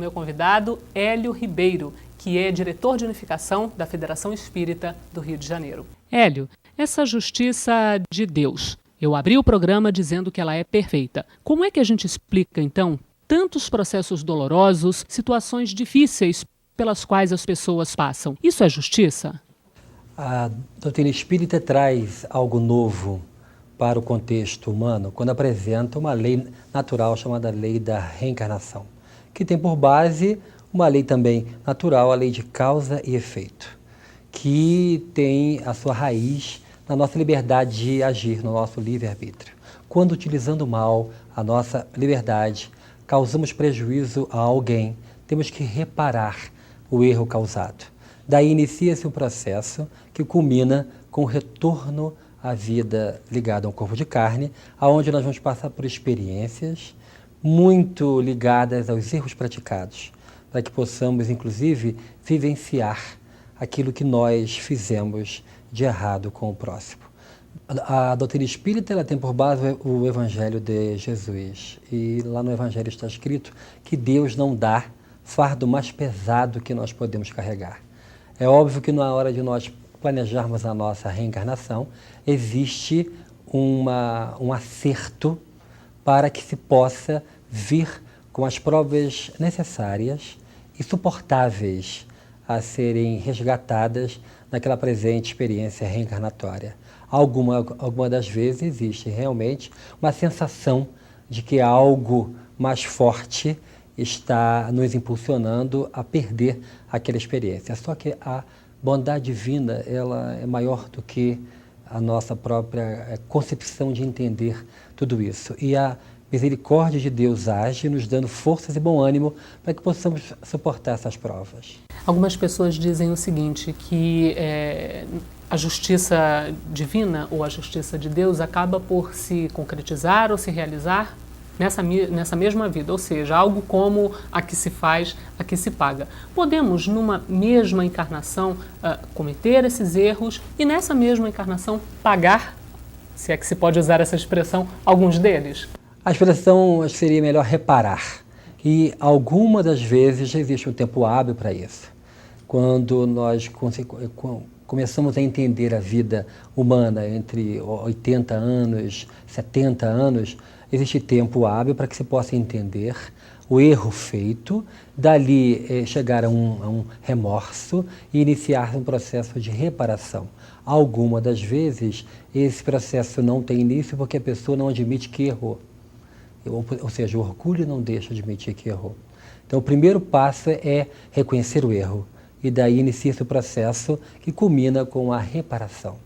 meu convidado, Hélio Ribeiro, que é diretor de unificação da Federação Espírita do Rio de Janeiro. Hélio, essa justiça de Deus, eu abri o programa dizendo que ela é perfeita. Como é que a gente explica, então, tantos processos dolorosos, situações difíceis pelas quais as pessoas passam? Isso é justiça? A doutrina espírita traz algo novo para o contexto humano quando apresenta uma lei natural chamada lei da reencarnação, que tem por base uma lei também natural, a lei de causa e efeito, que tem a sua raiz na nossa liberdade de agir, no nosso livre-arbítrio. Quando utilizando mal a nossa liberdade, causamos prejuízo a alguém, temos que reparar o erro causado. Daí inicia-se um processo que culmina com o retorno à vida ligada a um corpo de carne, aonde nós vamos passar por experiências muito ligadas aos erros praticados, para que possamos, inclusive, vivenciar aquilo que nós fizemos de errado com o próximo. A doutrina espírita ela tem por base o Evangelho de Jesus. E lá no Evangelho está escrito que Deus não dá fardo mais pesado que nós podemos carregar. É óbvio que na hora de nós planejarmos a nossa reencarnação, existe um acerto para que se possa vir com as provas necessárias e suportáveis a serem resgatadas naquela presente experiência reencarnatória. Alguma das vezes existe realmente uma sensação de que algo mais forte está nos impulsionando a perder aquela experiência. Só que a bondade divina ela é maior do que a nossa própria concepção de entender tudo isso. E a misericórdia de Deus age nos dando forças e bom ânimo para que possamos suportar essas provas. Algumas pessoas dizem o seguinte, que a justiça divina ou a justiça de Deus acaba por se concretizar ou se realizar nessa mesma vida, ou seja, algo como a que se faz, a que se paga. Podemos, numa mesma encarnação, cometer esses erros e nessa mesma encarnação pagar, se é que se pode usar essa expressão, alguns deles? A expressão seria melhor reparar. E algumas das vezes já existe um tempo hábil para isso. Quando nós começamos a entender a vida humana entre 80 anos, 70 anos, existe tempo hábil para que se possa entender o erro feito, dali chegar a um remorso e iniciar um processo de reparação. Algumas das vezes esse processo não tem início porque a pessoa não admite que errou. Ou seja, o orgulho não deixa de admitir que errou. Então o primeiro passo é reconhecer o erro e daí inicia-se o processo que culmina com a reparação.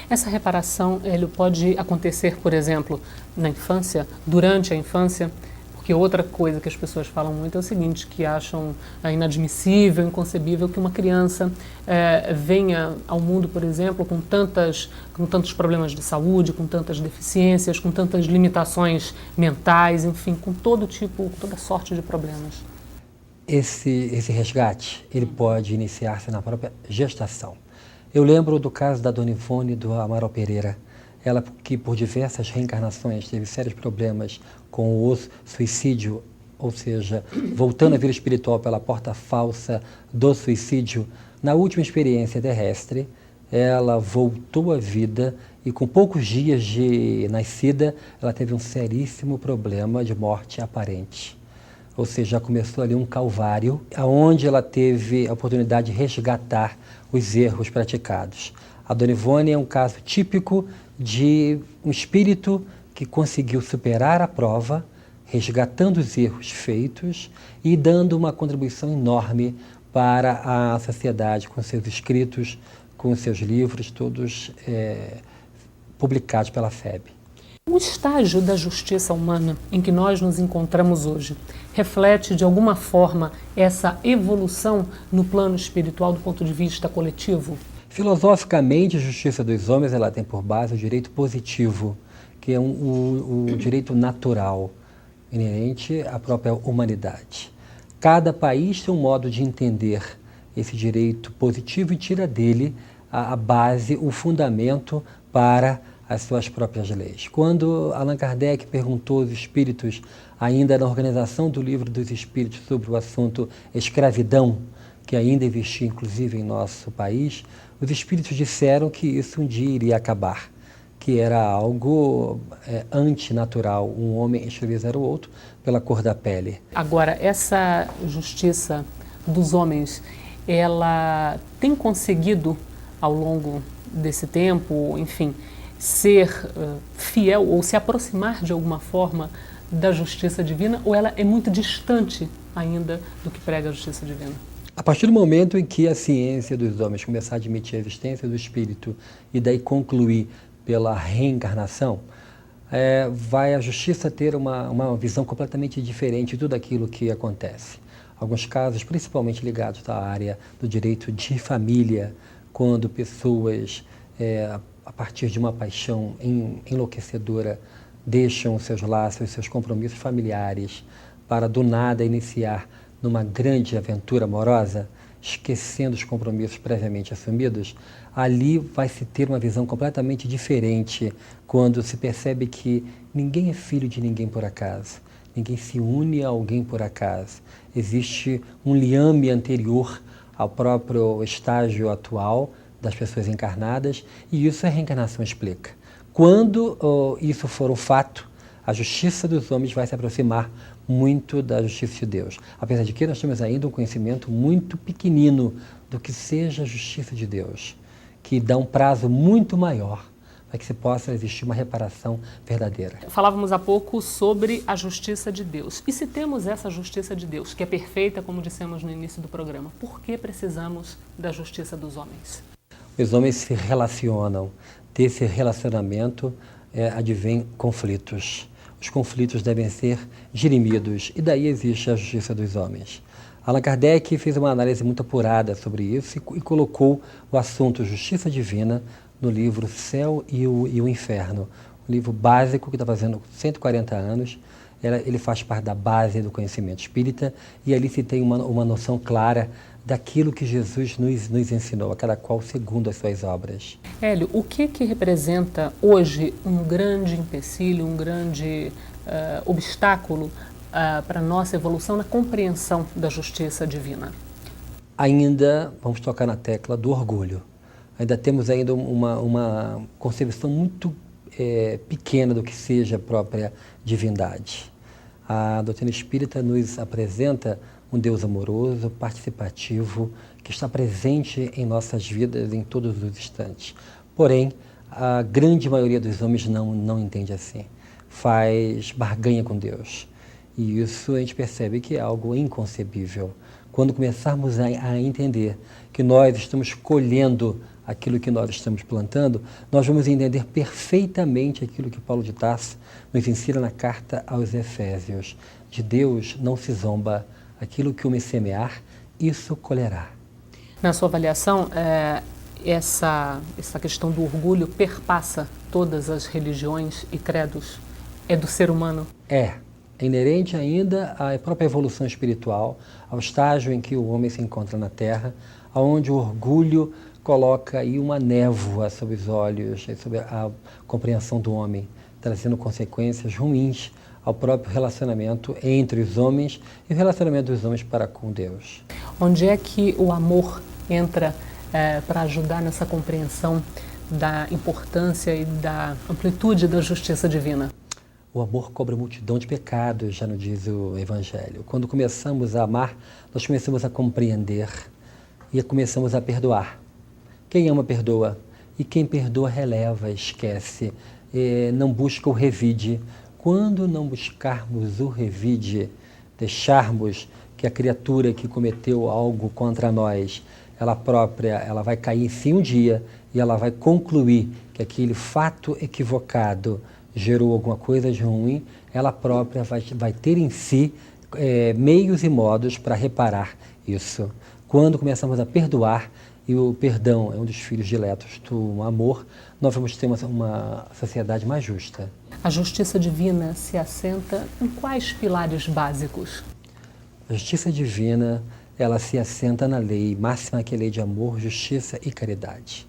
Essa reparação ele pode acontecer, por exemplo, na infância, durante a infância, porque outra coisa que as pessoas falam muito é o seguinte, que acham inadmissível, inconcebível que uma criança venha ao mundo, por exemplo, com tantos problemas de saúde, com tantas deficiências, com tantas limitações mentais, enfim, com toda sorte de problemas. Esse resgate, ele pode iniciar-se na própria gestação. Eu lembro do caso da Dona Ivone do Amaral Pereira, ela que por diversas reencarnações teve sérios problemas com o suicídio, ou seja, voltando à vida espiritual pela porta falsa do suicídio. Na última experiência terrestre, ela voltou à vida e com poucos dias de nascida, ela teve um seríssimo problema de morte aparente. Ou seja, já começou ali um calvário, onde ela teve a oportunidade de resgatar os erros praticados. A Dona Ivone é um caso típico de um espírito que conseguiu superar a prova, resgatando os erros feitos e dando uma contribuição enorme para a sociedade, com seus escritos, com seus livros, todos publicados pela FEB. O estágio da justiça humana em que nós nos encontramos hoje reflete, de alguma forma, essa evolução no plano espiritual do ponto de vista coletivo? Filosoficamente, a justiça dos homens ela tem por base o direito positivo, que é o direito natural, inerente à própria humanidade. Cada país tem um modo de entender esse direito positivo e tira dele a base, o fundamento para as suas próprias leis. Quando Allan Kardec perguntou aos espíritos, ainda na organização do Livro dos Espíritos, sobre o assunto escravidão, que ainda existia inclusive em nosso país, os espíritos disseram que isso um dia iria acabar, que era algo antinatural, um homem escravizar o outro pela cor da pele. Agora, essa justiça dos homens, ela tem conseguido, ao longo desse tempo, enfim, ser fiel ou se aproximar de alguma forma da justiça divina, ou ela é muito distante ainda do que prega a justiça divina? A partir do momento em que a ciência dos homens começar a admitir a existência do espírito e daí concluir pela reencarnação, vai a justiça ter uma visão completamente diferente de tudo aquilo que acontece. Alguns casos, principalmente ligados à área do direito de família, quando pessoas, a partir de uma paixão enlouquecedora, deixam seus laços, seus compromissos familiares, para do nada iniciar numa grande aventura amorosa, esquecendo os compromissos previamente assumidos, ali vai se ter uma visão completamente diferente quando se percebe que ninguém é filho de ninguém por acaso, ninguém se une a alguém por acaso. Existe um liame anterior ao próprio estágio atual das pessoas encarnadas, e isso a reencarnação explica. Quando isso for um fato, a justiça dos homens vai se aproximar muito da justiça de Deus. Apesar de que nós temos ainda um conhecimento muito pequenino do que seja a justiça de Deus, que dá um prazo muito maior para que se possa existir uma reparação verdadeira. Falávamos há pouco sobre a justiça de Deus. E se temos essa justiça de Deus, que é perfeita, como dissemos no início do programa, por que precisamos da justiça dos homens? Os homens se relacionam. Desse relacionamento advém conflitos. Os conflitos devem ser dirimidos, e daí existe a justiça dos homens. Allan Kardec fez uma análise muito apurada sobre isso e colocou o assunto justiça divina no livro Céu e o Inferno, um livro básico que está fazendo 140 anos. Ele faz parte da base do conhecimento espírita, e ali se tem uma noção clara daquilo que Jesus nos ensinou, a cada qual segundo as suas obras. Hélio, o que representa hoje um grande empecilho, um grande obstáculo para a nossa evolução na compreensão da justiça divina? Ainda vamos tocar na tecla do orgulho. Ainda temos ainda uma concepção muito pequena do que seja a própria divindade. A doutrina espírita nos apresenta um Deus amoroso, participativo, que está presente em nossas vidas em todos os instantes. Porém, a grande maioria dos homens não entende assim. Faz barganha com Deus. E isso a gente percebe que é algo inconcebível. Quando começarmos a entender que nós estamos colhendo aquilo que nós estamos plantando, nós vamos entender perfeitamente aquilo que Paulo de Tarso nos ensina na carta aos Efésios. De Deus não se zomba, aquilo que o homem semear, isso colherá. Na sua avaliação, essa questão do orgulho perpassa todas as religiões e credos? É do ser humano? É inerente ainda à própria evolução espiritual, ao estágio em que o homem se encontra na Terra, onde o orgulho coloca aí uma névoa sobre os olhos, sobre a compreensão do homem, trazendo consequências ruins ao próprio relacionamento entre os homens e o relacionamento dos homens para com Deus. Onde é que o amor entra para ajudar nessa compreensão da importância e da amplitude da justiça divina? O amor cobre multidão de pecados, já nos diz o Evangelho. Quando começamos a amar, nós começamos a compreender e começamos a perdoar. Quem ama, perdoa. E quem perdoa, releva, esquece, não busca o revide. Quando não buscarmos o revide, deixarmos que a criatura que cometeu algo contra nós, ela própria, ela vai cair em si um dia e ela vai concluir que aquele fato equivocado gerou alguma coisa de ruim, ela própria vai ter em si meios e modos para reparar isso. Quando começamos a perdoar, e o perdão é um dos filhos diletos do amor, nós vamos ter uma sociedade mais justa. A justiça divina se assenta em quais pilares básicos? A justiça divina, ela se assenta na lei máxima, que é a lei de amor, justiça e caridade.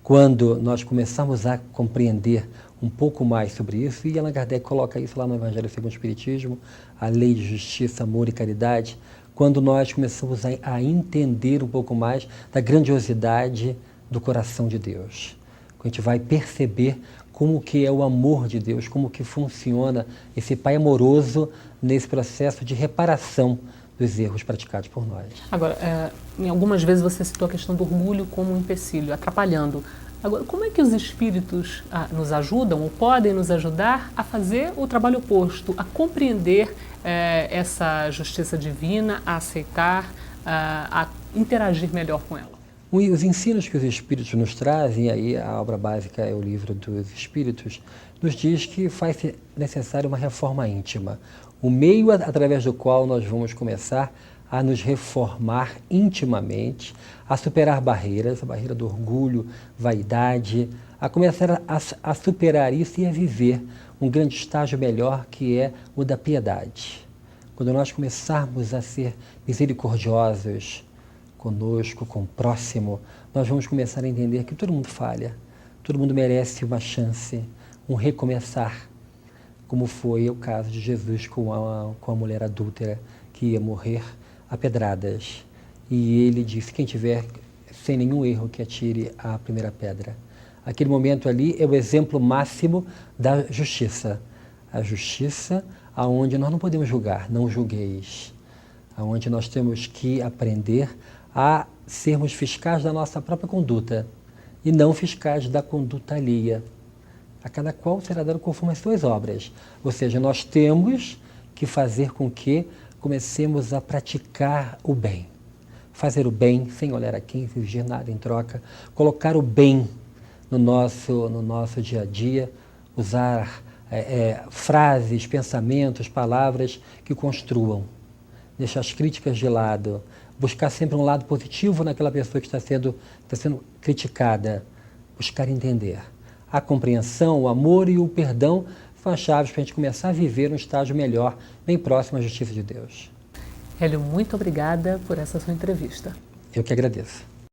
Quando nós começamos a compreender um pouco mais sobre isso, e Allan Kardec coloca isso lá no Evangelho segundo o Espiritismo, a lei de justiça, amor e caridade, quando nós começamos a entender um pouco mais da grandiosidade do coração de Deus. A gente vai perceber como que é o amor de Deus, como que funciona esse Pai amoroso nesse processo de reparação dos erros praticados por nós. Agora, em algumas vezes você citou a questão do orgulho como um empecilho, atrapalhando. Agora, como é que os espíritos nos ajudam ou podem nos ajudar a fazer o trabalho oposto, a compreender essa justiça divina, a aceitar, a interagir melhor com ela? Os ensinos que os Espíritos nos trazem, aí a obra básica é o Livro dos Espíritos, nos diz que faz necessária uma reforma íntima. O meio através do qual nós vamos começar a nos reformar intimamente, a superar barreiras, a barreira do orgulho, vaidade, a começar a superar isso e a viver um grande estágio melhor, que é o da piedade. Quando nós começarmos a ser misericordiosos conosco, com o próximo, nós vamos começar a entender que todo mundo falha, todo mundo merece uma chance, um recomeçar, como foi o caso de Jesus com a mulher adúltera que ia morrer a pedradas. E ele disse, quem tiver sem nenhum erro que atire a primeira pedra. Aquele momento ali é o exemplo máximo da justiça. A justiça aonde nós não podemos julgar, não julgueis. Aonde nós temos que aprender a sermos fiscais da nossa própria conduta e não fiscais da conduta alheia. A cada qual será dado conforme as suas obras. Ou seja, nós temos que fazer com que comecemos a praticar o bem. Fazer o bem sem olhar a quem, sem exigir nada em troca. Colocar o bem no nosso dia a dia. Usar frases, pensamentos, palavras que construam. Deixar as críticas de lado. Buscar sempre um lado positivo naquela pessoa que está sendo criticada. Buscar entender. A compreensão, o amor e o perdão são as chaves para a gente começar a viver um estágio melhor, bem próximo à justiça de Deus. Hélio, muito obrigada por essa sua entrevista. Eu que agradeço.